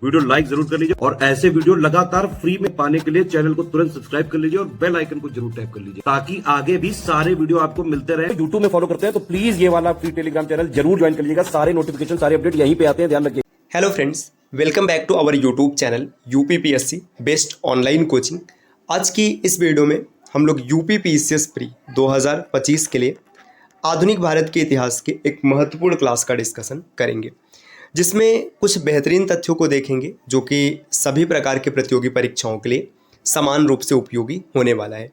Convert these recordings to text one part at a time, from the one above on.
Video like जरूर कर लीजिए और ऐसे वीडियो लगातार फ्री में पाने के लिए चैनल को तुरंत सब्सक्राइब कर लीजिए और बेल आइकन को जरूर टैप कर लीजिए ताकि आगे भी सारे वीडियो आपको मिलते रहे। यूट्यूब में फॉलो करते हैं तो प्लीज ये वाला फ्री टेलीग्राम चैनल जरूर ज्वाइन कर लीजिएगा। सारे नोटिफिकेशन सारे अपडेट यहीं पे आते हैं, ध्यान रखिए। Hello friends, welcome back to our YouTube channel UPPSC best online coaching. आज की इस वीडियो में हम लोग यूपीपीसीएस प्री 2025 के लिए आधुनिक भारत के इतिहास के एक महत्वपूर्ण क्लास का डिस्कशन करेंगे, जिसमें कुछ बेहतरीन तथ्यों को देखेंगे जो कि सभी प्रकार के प्रतियोगी परीक्षाओं के लिए समान रूप से उपयोगी होने वाला है।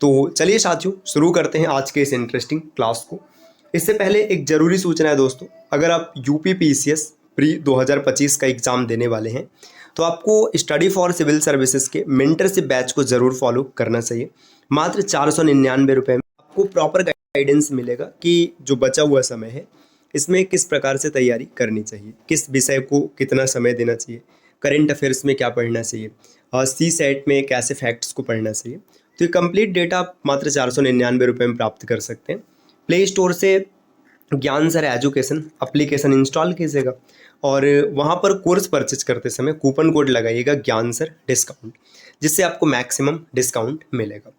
तो चलिए साथियों, शुरू करते हैं आज के इस इंटरेस्टिंग क्लास को। इससे पहले एक ज़रूरी सूचना है दोस्तों, अगर आप यूपीपीसीएस प्री 2025 का एग्ज़ाम देने वाले हैं तो आपको स्टडी फॉर सिविल सर्विसेज के मेंटरशिप बैच को ज़रूर फॉलो करना चाहिए। मात्र 499 रुपये में आपको प्रॉपर गाइडेंस मिलेगा कि जो बचा हुआ समय है इसमें किस प्रकार से तैयारी करनी चाहिए, किस विषय को कितना समय देना चाहिए, करेंट अफेयर्स में क्या पढ़ना चाहिए, CSAT में कैसे फैक्ट्स को पढ़ना चाहिए। तो ये कंप्लीट डेटा आप मात्र 499 रुपये में प्राप्त कर सकते हैं। प्ले स्टोर से ज्ञान सर एजुकेशन एप्लीकेशन इंस्टॉल कीजिएगा और वहाँ पर कोर्स परचेज करते समय कूपन कोड लगाइएगा ज्ञान सर डिस्काउंट, जिससे आपको मैक्सिमम डिस्काउंट मिलेगा।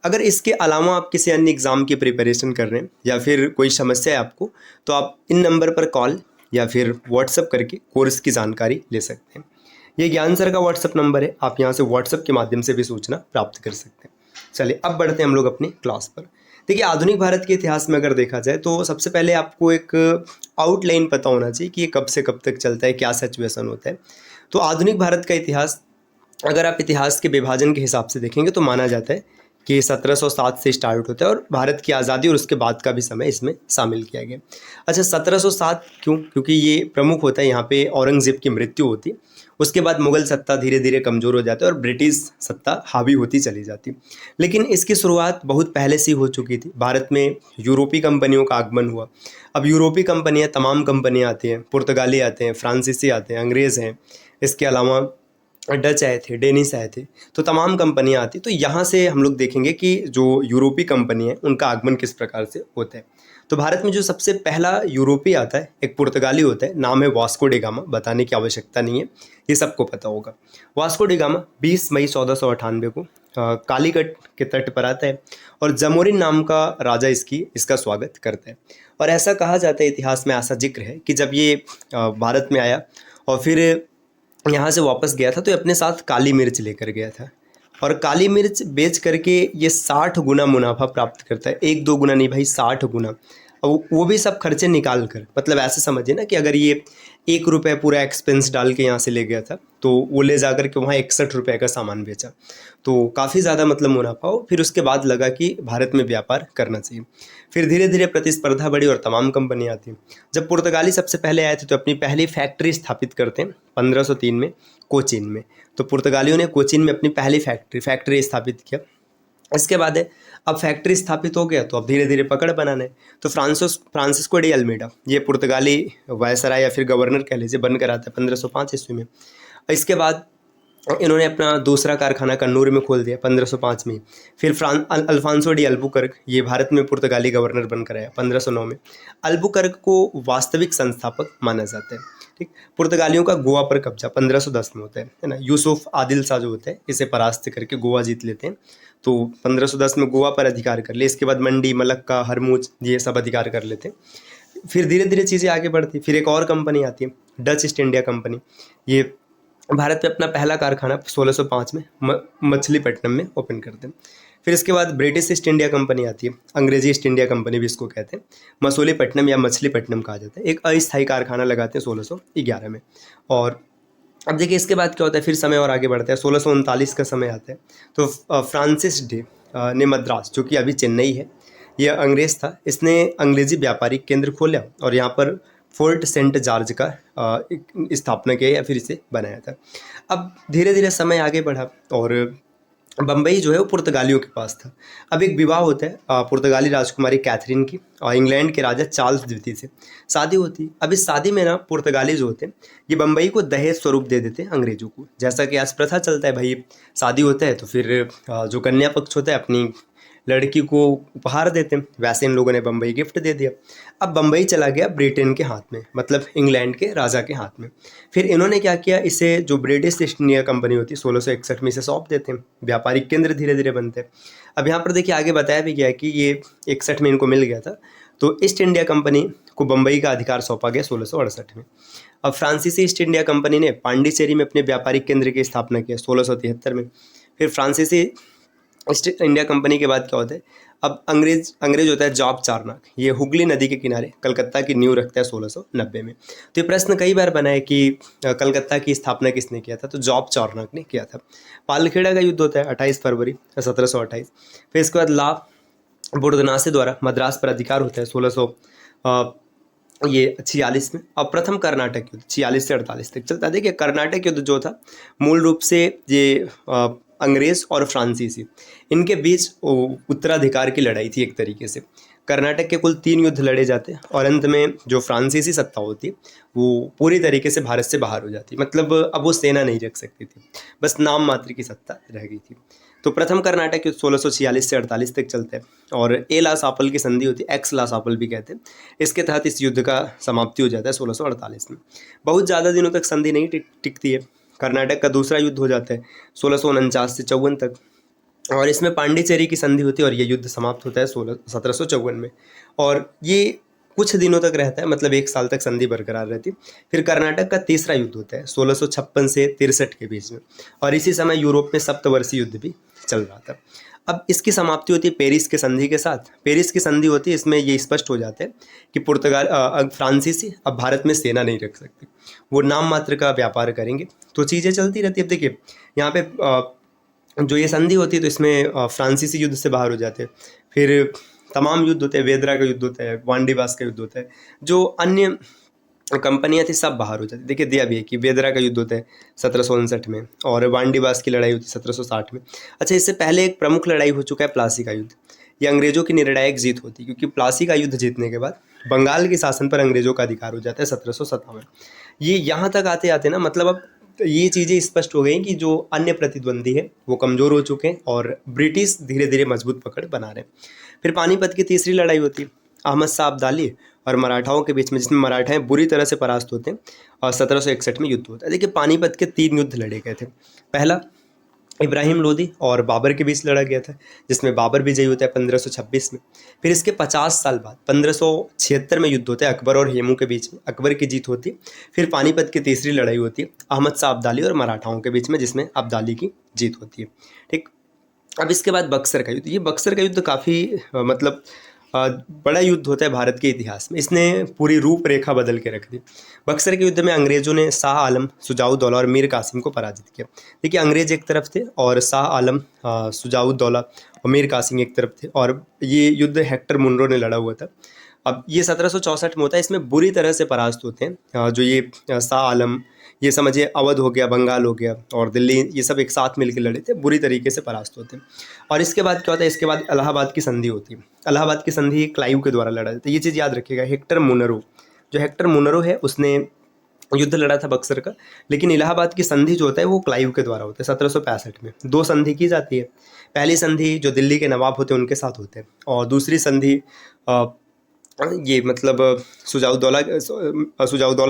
अगर इसके अलावा आप किसी अन्य एग्ज़ाम की प्रिपरेशन कर रहे हैं या फिर कोई समस्या है आपको, तो आप इन नंबर पर कॉल या फिर व्हाट्सअप करके कोर्स की जानकारी ले सकते हैं। ये ज्ञान सर का व्हाट्सअप नंबर है, आप यहाँ से व्हाट्सअप के माध्यम से भी सूचना प्राप्त कर सकते हैं। चलिए अब बढ़ते हैं हम लोग अपनी क्लास पर। देखिए, आधुनिक भारत के इतिहास में अगर देखा जाए तो सबसे पहले आपको एक आउटलाइन पता होना चाहिए कि ये कब से कब तक चलता है, क्या सिचुएशन होता है। तो आधुनिक भारत का इतिहास अगर आप इतिहास के विभाजन के हिसाब से देखेंगे तो माना जाता है कि 1707 से स्टार्ट होता है और भारत की आज़ादी और उसके बाद का भी समय इसमें शामिल किया गया। अच्छा, 1707 क्यों? क्योंकि ये प्रमुख होता है, यहाँ पे औरंगज़ेब की मृत्यु होती है, उसके बाद मुगल सत्ता धीरे धीरे कमज़ोर हो जाती है और ब्रिटिश सत्ता हावी होती चली जाती। लेकिन इसकी शुरुआत बहुत पहले से ही हो चुकी थी। भारत में यूरोपीय कंपनियों का आगमन हुआ। अब यूरोपीय कंपनियाँ, तमाम कंपनियाँ आती हैं, पुर्तगाली आते हैं, फ्रांसीसी आते हैं, अंग्रेज़ हैं, इसके अलावा डच आए थे, डेनिश आए थे, तो तमाम कंपनियां आती। तो यहाँ से हम लोग देखेंगे कि जो यूरोपीय कंपनी है उनका आगमन किस प्रकार से होता है। तो भारत में जो सबसे पहला यूरोपीय आता है एक पुर्तगाली होता है, नाम है वास्को डी गामा, बताने की आवश्यकता नहीं है, ये सबको पता होगा। वास्को डी गामा 20 मई 1498 को कालीकट के तट पर आता है और जमोरिन नाम का राजा इसका स्वागत करता है। और ऐसा कहा जाता है, इतिहास में ऐसा जिक्र है कि जब ये भारत में आया और फिर यहाँ से वापस गया था तो ये अपने साथ काली मिर्च लेकर गया था और काली मिर्च बेच करके ये 60 गुना मुनाफा प्राप्त करता है। 1-2 गुना नहीं भाई, 60 गुना। अब वो भी सब खर्चे निकाल कर, मतलब ऐसे समझिए ना कि अगर ये 1 रुपये पूरा एक्सपेंस डाल के यहाँ से ले गया था तो वो ले जा कर के वहाँ 61 रुपये का सामान बेचा, तो काफ़ी ज़्यादा मतलब मुनाफा हो। फिर उसके बाद लगा कि भारत में व्यापार करना चाहिए। फिर धीरे धीरे प्रतिस्पर्धा बढ़ी और तमाम कंपनियाँ आती। जब पुर्तगाली सबसे पहले आए थे तो अपनी पहली फैक्ट्री स्थापित करते हैं 1503 में कोचीन में। तो पुर्तगालियों ने कोचीन में अपनी पहली फैक्ट्री स्थापित किया। इसके बाद है, अब फैक्ट्री स्थापित हो गया तो अब धीरे धीरे पकड़ बनाना है। तो फ्रांसिस्को डी अल्मेडा, ये पुर्तगाली वायसराय या फिर गवर्नर कह लीजिए, बनकर आता है 1505 ईस्वी में। इसके बाद इन्होंने अपना दूसरा कारखाना कन्नूर में खोल दिया 1505 में। फिर अल्फांसो डी अल्बुकर्क, ये भारत में पुर्तगाली गवर्नर बनकर आया 1509 में। अल्बुकर्क को वास्तविक संस्थापक माना जाता है। ठीक, पुर्तगालियों का गोवा पर कब्जा 1510 में होता है ना। यूसुफ आदिल शाह जो होता है इसे परास्त करके गोवा जीत लेते हैं, तो 1510 में गोवा पर अधिकार कर ले। इसके बाद मंडी, मलक्का, हरमुज, ये सब अधिकार कर लेते हैं। फिर धीरे धीरे चीज़ें आगे बढ़ती। फिर एक और कंपनी आती है, डच ईस्ट इंडिया कंपनी। ये भारत में अपना पहला कारखाना 1605 में मछलीपट्टनम में ओपन करते हैं। फिर इसके बाद ब्रिटिश ईस्ट इंडिया कंपनी आती है, अंग्रेजी ईस्ट इंडिया कंपनी भी इसको कहते हैं, मसूलीपट्टनम या मछलीपट्टनम कहा जाता है। एक अस्थायी कारखाना लगाते हैं 1611 में। और अब देखिए इसके बाद क्या होता है, फिर समय और आगे बढ़ता है। 1639 का समय आता है तो फ्रांसिस डे ने मद्रास, जो कि अभी चेन्नई है, यह अंग्रेज़ था, इसने अंग्रेजी व्यापारिक केंद्र खोला और यहाँ पर फोर्ट सेंट जॉर्ज का स्थापना किया या फिर इसे बनाया था। अब धीरे धीरे समय आगे बढ़ा और बम्बई जो है वो पुर्तगालियों के पास था। अब एक विवाह होता है पुर्तगाली राजकुमारी कैथरीन की और इंग्लैंड के राजा चार्ल्स द्वितीय से शादी होती है। अब इस शादी में ना पुर्तगाली जो होते हैं ये बम्बई को दहेज स्वरूप दे देते हैं अंग्रेजों को। जैसा कि आज प्रथा चलता है भाई, शादी होता है तो फिर जो कन्या पक्ष होता है अपनी लड़की को उपहार देते हैं, वैसे इन लोगों ने बम्बई गिफ्ट दे दिया। अब बम्बई चला गया ब्रिटेन के हाथ में, मतलब इंग्लैंड के राजा के हाथ में। फिर इन्होंने क्या किया, इसे जो ब्रिटिश ईस्ट इंडिया कंपनी होती है 1661 में इसे सौंप देते हैं, व्यापारिक केंद्र धीरे धीरे बनते हैं। अब यहाँ पर देखिए आगे बताया भी गया है कि ये 61 में इनको मिल गया था, तो ईस्ट इंडिया कंपनी को बम्बई का अधिकार सौंपा गया 1668 में। अब फ्रांसीसी ईस्ट इंडिया कंपनी ने पांडिचेरी में अपने व्यापारिक केंद्र की स्थापना की 1673 में। फिर फ्रांसीसी ईस्ट इंडिया कंपनी के बाद क्या होता है, अब अंग्रेज होता है जॉब चार्नक, ये हुगली नदी के किनारे कलकत्ता की नींव रखता है 1690 में। तो ये प्रश्न कई बार बना है कि कलकत्ता की स्थापना किसने किया था, तो जॉब चार्नक ने किया था। पालखेड़ा का युद्ध होता है 28 फरवरी 1728। फिर इसके बाद ला बुर्दनासे द्वारा मद्रास पर अधिकार होता है 1646 में। अब प्रथम कर्नाटक युद्ध 46 से 48 तक चलता है। देखिए कर्नाटक युद्ध जो था मूल रूप से ये अंग्रेज और फ्रांसीसी इनके बीच उत्तराधिकार की लड़ाई थी एक तरीके से। कर्नाटक के कुल 3 युद्ध लड़े जाते हैं और अंत में जो फ्रांसीसी सत्ता होती वो पूरी तरीके से भारत से बाहर हो जाती, मतलब अब वो सेना नहीं रख सकती थी, बस नाम मात्र की सत्ता रह गई थी। तो प्रथम कर्नाटक युद्ध 1646 से 48 तक चलते हैं और ए ला सापल की संधि होती है, एक्स ला सापल भी कहते हैं। इसके तहत इस युद्ध का समाप्ति हो जाता है 1648 में। बहुत ज़्यादा दिनों तक संधि नहीं टिकती है। कर्नाटक का दूसरा युद्ध हो जाता है 1649 से 54 तक और इसमें पांडिचेरी की संधि होती है और ये युद्ध समाप्त होता है 1754 में और ये कुछ दिनों तक रहता है, मतलब 1 साल तक संधि बरकरार रहती। फिर कर्नाटक का तीसरा युद्ध होता है 1656 से 63 के बीच में और इसी समय यूरोप में सप्तवर्षीय युद्ध भी चल रहा था। अब इसकी समाप्ति होती है पेरिस के संधि के साथ। पेरिस की संधि होती है, इसमें ये स्पष्ट हो जाता है कि फ्रांसीसी अब भारत में सेना नहीं रख सकते, वो नाम मात्र का व्यापार करेंगे। तो चीज़ें चलती रहती है। अब देखिए यहाँ पे जो ये संधि होती है तो इसमें फ्रांसीसी युद्ध से बाहर हो जाते हैं। फिर तमाम युद्ध होते हैं, वेदरा का युद्ध होता है, वांडीवास का युद्ध होता है, जो अन्य कंपनियां थी सब बाहर हो जाती। देखिए दिया भी है कि वेदरा का युद्ध होता है 1759 में और वांडीवास की लड़ाई होती है 1760 में। अच्छा, इससे पहले एक प्रमुख लड़ाई हो चुका है प्लासी का युद्ध। ये अंग्रेजों की निर्णायक जीत होती है क्योंकि प्लासी का युद्ध जीतने के बाद बंगाल के शासन पर अंग्रेजों का अधिकार हो जाता है 1757। ये यहाँ तक आते आते ना, मतलब अब ये चीज़ें स्पष्ट हो गई कि जो अन्य प्रतिद्वंदी है वो कमज़ोर हो चुके हैं और ब्रिटिश धीरे धीरे मजबूत पकड़ बना रहे हैं। फिर पानीपत की तीसरी लड़ाई होती है अहमद शाह अब्दाली और मराठाओं के बीच में, जिसमें मराठा बुरी तरह से परास्त होते हैं और 1761 में युद्ध होता है। देखिए पानीपत के 3 युद्ध लड़े गए थे। पहला इब्राहिम लोदी और बाबर के बीच लड़ा गया था, जिसमें बाबर विजयी होता है 1526 में। फिर इसके 50 साल बाद 1576 में युद्ध होता है अकबर और हेमू के बीच में, अकबर की जीत होती है। फिर पानीपत की तीसरी लड़ाई होती है अहमद शाह अब्दाली और मराठाओं के बीच में, जिसमें अब्दाली की जीत होती है। ठीक, अब इसके बाद बक्सर का युद्ध। ये बक्सर का युद्ध काफ़ी मतलब बड़ा युद्ध होता है भारत के इतिहास में। इसने पूरी रूपरेखा बदल के रख दी। बक्सर के युद्ध में अंग्रेजों ने शाह आलम, सुजाउद्दौला और मीर कासिम को पराजित किया। देखिए अंग्रेज एक तरफ थे और शाह आलम, सुजाउद्दौला और मीर कासिम एक तरफ थे और ये युद्ध हेक्टर मुनरो ने लड़ा हुआ था। अब ये 1764 में होता है। इसमें बुरी तरह से परास्त होते हैं जो ये शाह आलम, ये समझिए अवध हो गया, बंगाल हो गया और दिल्ली, ये सब एक साथ मिलकर लड़े थे, बुरी तरीके से परास्त होते हैं। और इसके बाद क्या होता है, इसके बाद इलाहाबाद की संधि होती है। इलाहाबाद की संधि क्लाइव के द्वारा लड़ा जाता है। ये चीज़ याद रखिएगा, हेक्टर मुनरो, जो हेक्टर मुनरो है उसने युद्ध लड़ा था बक्सर का, लेकिन इलाहाबाद की संधि जो होता है वो क्लाइव के द्वारा होता है 1765 में। 2 संधि की जाती है। पहली संधि जो दिल्ली के नवाब होते हैं उनके साथ होते हैं और दूसरी संधि ये मतलब सुजाउद्दौला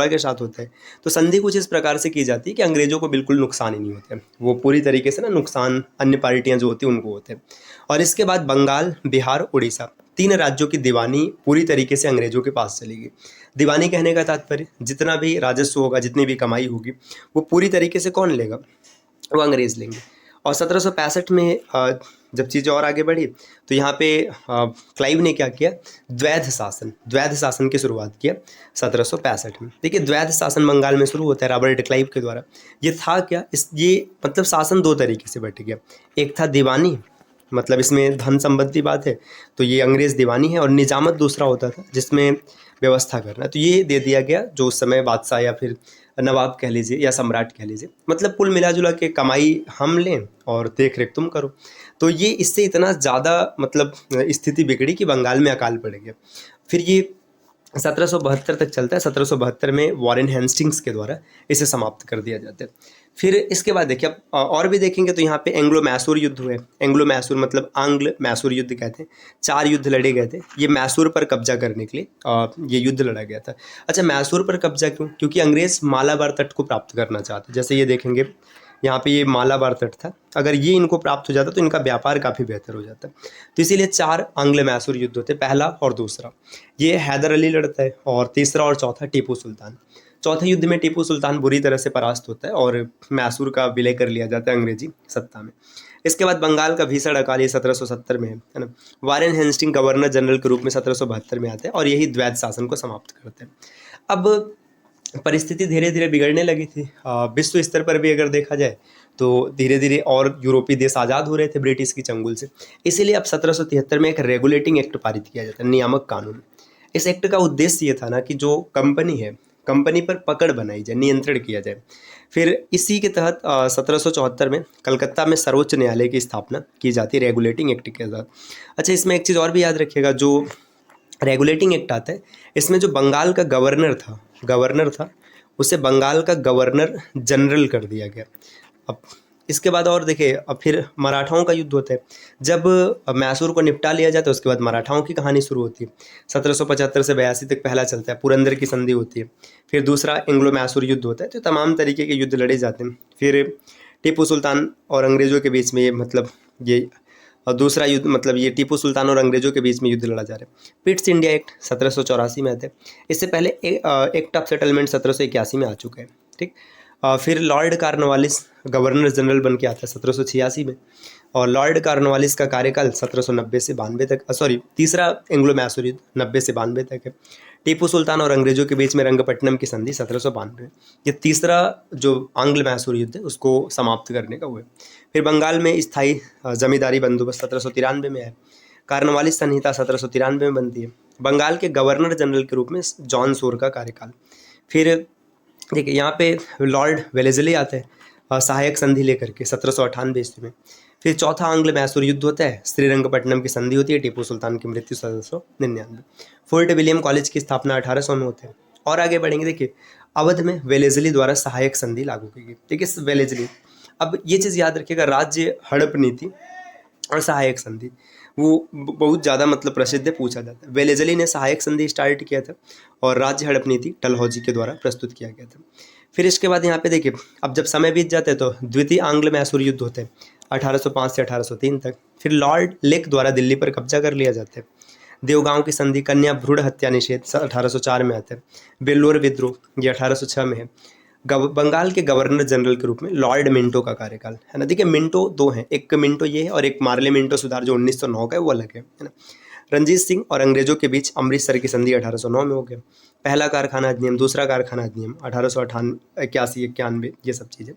के साथ होता है। तो संधि कुछ इस प्रकार से की जाती है कि अंग्रेजों को बिल्कुल नुकसान ही नहीं होता है, वो पूरी तरीके से ना नुकसान अन्य पार्टियां जो होती हैं उनको होते हैं। और इसके बाद बंगाल, बिहार, उड़ीसा, 3 राज्यों की दीवानी पूरी तरीके से अंग्रेजों के पास चली गई। दीवानी कहने का तात्पर्य जितना भी राजस्व होगा, जितनी भी कमाई होगी, वो पूरी तरीके से कौन लेगा, वो अंग्रेज लेंगे। और 1765 में जब चीज़ें और आगे बढ़ी तो यहाँ पे क्लाइव ने क्या किया, द्वैध शासन की शुरुआत किया 1765 में। देखिए द्वैध शासन बंगाल में शुरू होता है रॉबर्ट क्लाइव के द्वारा। ये था क्या, ये मतलब शासन 2 तरीके से बट गया। एक था दीवानी, मतलब इसमें धन संबंधी बात है तो ये अंग्रेज़ दीवानी है, और निजामत दूसरा होता था जिसमें व्यवस्था करना। तो ये दे दिया गया जो उस समय बादशाह या फिर नवाब कह लीजिए या सम्राट कह लीजिए, मतलब कुल मिला जुला के कमाई हम लें और देख रेख तुम करो। तो ये इससे इतना ज़्यादा मतलब स्थिति बिगड़ी कि बंगाल में अकाल पड़ गया। फिर ये 1772 तक चलता है। 1772 में वॉरेन हेस्टिंग्स के द्वारा इसे समाप्त कर दिया जाता है। फिर इसके बाद देखिए, अब और भी देखेंगे तो यहाँ पे एंग्लो मैसूर युद्ध हुए। एंग्लो मैसूर मतलब आंग्ल मैसूर युद्ध कहते हैं। 4 युद्ध लड़े गए थे। ये मैसूर पर कब्जा करने के लिए ये युद्ध लड़ा गया था। अच्छा, मैसूर पर कब्जा क्यों? क्योंकि अंग्रेज मालाबार तट को प्राप्त करना चाहते। जैसे ये देखेंगे यहाँ पे ये मालाबार तट था, अगर ये इनको प्राप्त हो जाता तो इनका व्यापार काफ़ी बेहतर हो जाता। तो इसीलिए 4 आंग्ल मैसूर युद्ध होते, पहला और दूसरा। ये हैदर अली लड़ता है, और तीसरा और चौथा टीपू सुल्तान। चौथे युद्ध में टीपू सुल्तान बुरी तरह से परास्त होता है और मैसूर का विलय कर लिया जाता है अंग्रेजी सत्ता में। इसके बाद बंगाल का भीषण अकाल ये 1770 में है ना। वारेन हेस्टिंग गवर्नर जनरल के रूप में 1772 में आते हैं और यही द्वैध शासन को समाप्त करते हैं। अब परिस्थिति धीरे धीरे बिगड़ने लगी थी। विश्व स्तर पर भी अगर देखा जाए तो धीरे धीरे और यूरोपीय देश आज़ाद हो रहे थे ब्रिटिश की चंगुल से। इसीलिए अब 1773 में एक रेगुलेटिंग एक्ट पारित किया जाता है, नियामक कानून। इस एक्ट का उद्देश्य ये था ना कि जो कंपनी है, कंपनी पर पकड़ बनाई जाए, नियंत्रण किया जाए। फिर इसी के तहत 1774 में कलकत्ता में सर्वोच्च न्यायालय की स्थापना की जाती है रेगुलेटिंग एक्ट के तहत। अच्छा, इसमें एक चीज़ और भी याद रखिएगा, जो रेगुलेटिंग एक्ट आता है इसमें जो बंगाल का गवर्नर था उसे बंगाल का गवर्नर जनरल कर दिया गया। अब इसके बाद और देखिए, अब फिर मराठाओं का युद्ध होता है। जब मैसूर को निपटा लिया जाता है उसके बाद मराठाओं की कहानी शुरू होती है। 1775 से 82 तक पहला चलता है, पुरंदर की संधि होती है। फिर दूसरा एंग्लो मैसूर युद्ध होता है। तो तमाम तरीके के युद्ध लड़े जाते हैं। फिर टीपू सुल्तान और अंग्रेज़ों के बीच में ये और दूसरा युद्ध मतलब ये टीपू सुल्तान और अंग्रेजों के बीच में युद्ध लड़ा जा रहा है। पिट्स इंडिया एक्ट 1784 में आते हैं। इससे पहले एक्ट ऑफ सेटलमेंट 1781 में आ चुका है। ठीक, फिर लॉर्ड कॉर्नवालिस गवर्नर जनरल बन के आता है 1786 में, और लॉर्ड कॉर्नवालिस का कार्यकाल 1790 से 92 तक, तीसरा एंग्लो मैसूर युद्ध 90 से 92 तक है। टीपू सुल्तान और अंग्रेजों के बीच में रंगपट्टनम की संधि 1792। ये तीसरा जो आंग्ल मैसूर युद्ध है उसको समाप्त करने का हुआ है। फिर बंगाल में स्थायी जमींदारी बंदोबस्त 1793 में है। कॉर्नवालिस संहिता 1793 में बनती है। बंगाल के गवर्नर जनरल के रूप में जॉन सोर का कार्यकाल। फिर देखिए यहाँ पे लॉर्ड वेलेस्ली आते हैं सहायक संधि लेकर के 1798 ईस्वी में। फिर चौथा आंग्ल मैसूर युद्ध होता है, श्रीरंगपट्टनम की संधि होती है, टीपू सुल्तान की मृत्यु 1799। फोर्ट विलियम कॉलेज की स्थापना 1800 में होते हैं। और आगे बढ़ेंगे, देखिए अवध में वेलेस्ली द्वारा सहायक संधि लागू की गई। ठीक है, वेलेस्ली। अब ये चीज़ याद रखिएगा, राज्य हड़प नीति और सहायक संधि वो बहुत ज़्यादा प्रसिद्ध है, पूछा जाता है। वेलेस्ली ने सहायक संधि स्टार्ट किया था और राज्य हड़प नीति डलहौजी के द्वारा प्रस्तुत किया गया था। फिर इसके बाद यहाँ पे देखिए, अब जब समय बीत जाता है तो द्वितीय आंग्ल मैसूर युद्ध होते हैं 1805 से 1803 तक। फिर लॉर्ड लेक द्वारा दिल्ली पर कब्जा कर लिया जाता है। देवगांव की संधि, कन्या भ्रूण हत्या निषेध 1804 में आता है। बेल्लोर विद्रोह ये 1806 में है। बंगाल के गवर्नर जनरल के रूप में लॉर्ड मिंटो का कार्यकाल है ना। देखिए मिंटो दो हैं, एक मिंटो ये है और एक मार्ले मिंटो सुधार जो 1909 का है वो अलग है ना। रंजीत सिंह और अंग्रेजों के बीच अमृतसर की संधि 1809 में हो गया। पहला कारखाना अधिनियम, दूसरा कारखाना अधिनियम 1881-91 ये सब चीज़ें।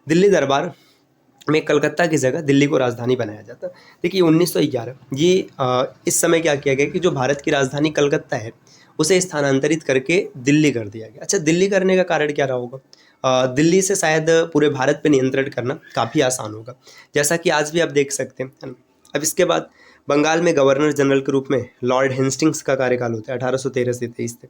दिल्ली दरबार में कलकत्ता की जगह दिल्ली को राजधानी बनाया जाता। देखिए 1911 ये इस समय क्या किया गया कि जो भारत की राजधानी कलकत्ता है उसे स्थानांतरित करके दिल्ली कर दिया गया। अच्छा, दिल्ली करने का कारण क्या रहा होगा? दिल्ली से शायद पूरे भारत पे नियंत्रण करना काफ़ी आसान होगा, जैसा कि आज भी आप देख सकते हैं, है ना। अब इसके बाद बंगाल में गवर्नर जनरल के रूप में लॉर्ड हेस्टिंग्स का कार्यकाल होता है 1813 से 23 तक।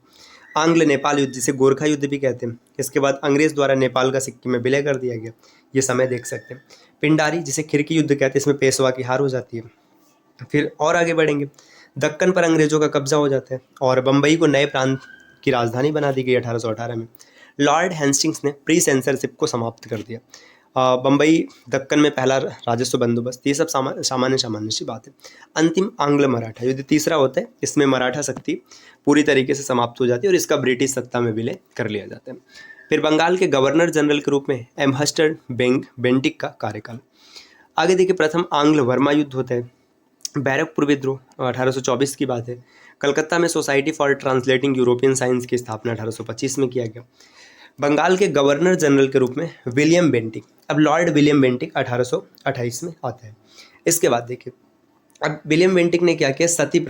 आंग्ल नेपाल युद्ध जिसे गोरखा युद्ध भी कहते हैं, इसके बाद अंग्रेज द्वारा नेपाल का सिक्किम में विलय कर दिया गया, ये समय देख सकते हैं। पिंडारी जिसे खिड़की युद्ध कहते हैं, इसमें पेशवा की हार हो जाती है। फिर और आगे बढ़ेंगे, दक्कन पर अंग्रेजों का कब्जा हो जाता है और बम्बई को नए प्रांत की राजधानी बना दी गई 1818 में। लॉर्ड हेस्टिंग्स ने प्री सेंसरशिप को समाप्त कर दिया। बम्बई दक्कन में पहला राजस्व बंदोबस्त, ये सब सामान्य सी बात है। अंतिम आंग्ल मराठा युद्ध तीसरा होता है, इसमें मराठा शक्ति पूरी तरीके से समाप्त हो जाती है और इसका ब्रिटिश सत्ता में विलय कर लिया जाता है। फिर बंगाल के गवर्नर जनरल के रूप में एम्हस्टर बेंटिक का कार्यकाल। आगे देखिए, प्रथम आंग्ल वर्मा युद्ध होता है। बैरकपुर विद्रोह 1824 की बात है। कलकत्ता में society for translating European science की स्थापना 1825 में किया गया। बंगाल के गवर्नर जनरल के रूप में विलियम बेंटिक, अब लॉर्ड विलियम बेंटिक 1828 में आता है। इसके बाद देखिए, अब विलियम बेंटिक ने क्या किया, सती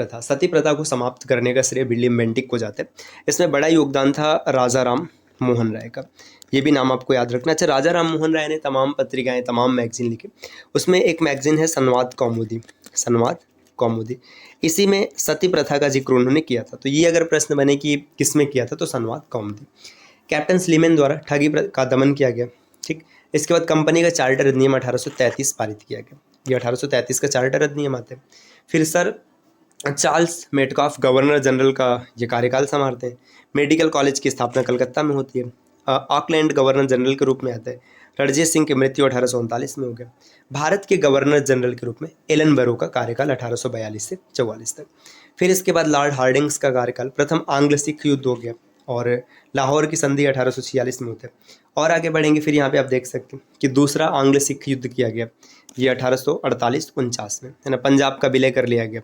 प्रथा को समाप्त करने का श्रेय विलियम बेंटिक को जाता है। इसमें बड़ा योगदान था राजा राम मोहन राय का, ये भी नाम आपको याद रखना। अच्छा, राजा राम मोहन राय ने तमाम पत्रिकाएं, तमाम मैगजीन लिखे, उसमें एक मैगजीन है संवाद कौमुदी। इसी में सती प्रथा का जिक्र उन्होंने किया था। तो ये अगर प्रश्न बने कि किसमें किया था, तो संवाद कौमुदी। कैप्टन स्लीमैन द्वारा ठगी का दमन किया गया। ठीक, इसके बाद कंपनी का चार्टर अधिनियम 1833 पारित किया गया। ये 1833 का चार्टर अधिनियम आता है। फिर sir Charles Metcalfe governor general का ये कार्यकाल संभालते हैं। मेडिकल कॉलेज की स्थापना कलकत्ता में होती है। ऑकलैंड गवर्नर जनरल के रूप में आता है। रणजीत सिंह की मृत्यु 1839 में हो गया। भारत के गवर्नर जनरल के रूप में एलन बरो का कार्यकाल 1842 से 44 तक। फिर इसके बाद लॉर्ड हार्डिंग्स का कार्यकाल, प्रथम आंग्ल सिख युद्ध हो गया और लाहौर की संधि 1846 में होता है। और आगे बढ़ेंगे, फिर यहाँ पे आप देख सकते हैं कि दूसरा आंग्ल सिख युद्ध किया गया, ये 1848-49 में, है ना। पंजाब का विलय कर लिया गया।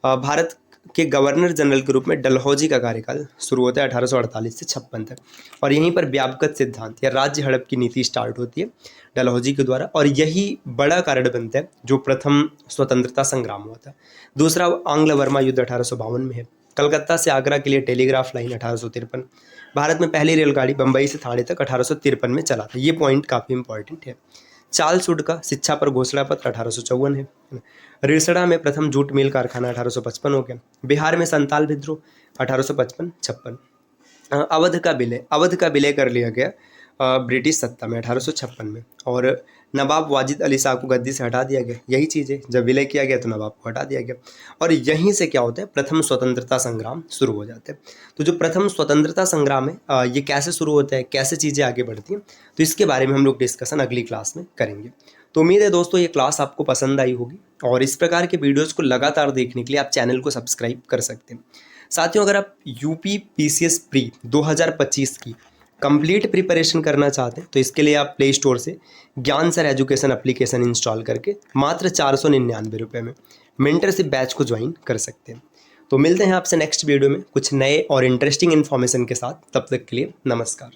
भारत के गवर्नर जनरल के रूप में डलहौजी का कार्यकाल शुरू होता है 1848 से 56 तक। और यहीं पर व्यापक सिद्धांत या राज्य हड़प की नीति स्टार्ट होती है डलहौजी के द्वारा, और यही बड़ा कारण बनता है जो प्रथम स्वतंत्रता संग्राम हुआ था। दूसरा आंग्ल वर्मा युद्ध 1852 में है। कलकत्ता से आगरा के लिए टेलीग्राफ लाइन 1853। भारत में पहली रेलगाड़ी बम्बई से थाने तक 1853 में चला था। ये पॉइंट काफ़ी इंपॉर्टेंट है। चार्ल्स वुड का शिक्षा पर घोषणा पत्र 1854 है। रिसड़ा में प्रथम जूट मिल कारखाना 1855 हो गया। बिहार में संताल विद्रोह 1855-56। अवध का विलय कर लिया गया ब्रिटिश सत्ता में 1856 में। और नवाब वाजिद अली शाह को गद्दी से हटा दिया गया। यही चीज़ है, जब विलय किया गया तो नवाब को हटा दिया गया। और यहीं से क्या होता है, प्रथम स्वतंत्रता संग्राम शुरू हो जाते हैं। तो जो प्रथम स्वतंत्रता संग्राम है ये कैसे शुरू होता है, कैसे चीज़ें आगे बढ़ती हैं, तो इसके बारे में हम लोग डिस्कशन अगली क्लास में करेंगे। तो उम्मीद है दोस्तों ये क्लास आपको पसंद आई होगी, और इस प्रकार के वीडियोज़ को लगातार देखने के लिए आप चैनल को सब्सक्राइब कर सकते हैं। साथियों, अगर आप यूपी PCS प्री 2025 की कंप्लीट प्रिपरेशन करना चाहते हैं तो इसके लिए आप प्ले स्टोर से ज्ञान सर एजुकेशन एप्लीकेशन इंस्टॉल करके मात्र 499 रुपये में मेंटरशिप बैच को ज्वाइन कर सकते हैं। तो मिलते हैं आपसे नेक्स्ट वीडियो में कुछ नए और इंटरेस्टिंग इन्फॉर्मेशन के साथ। तब तक के लिए नमस्कार।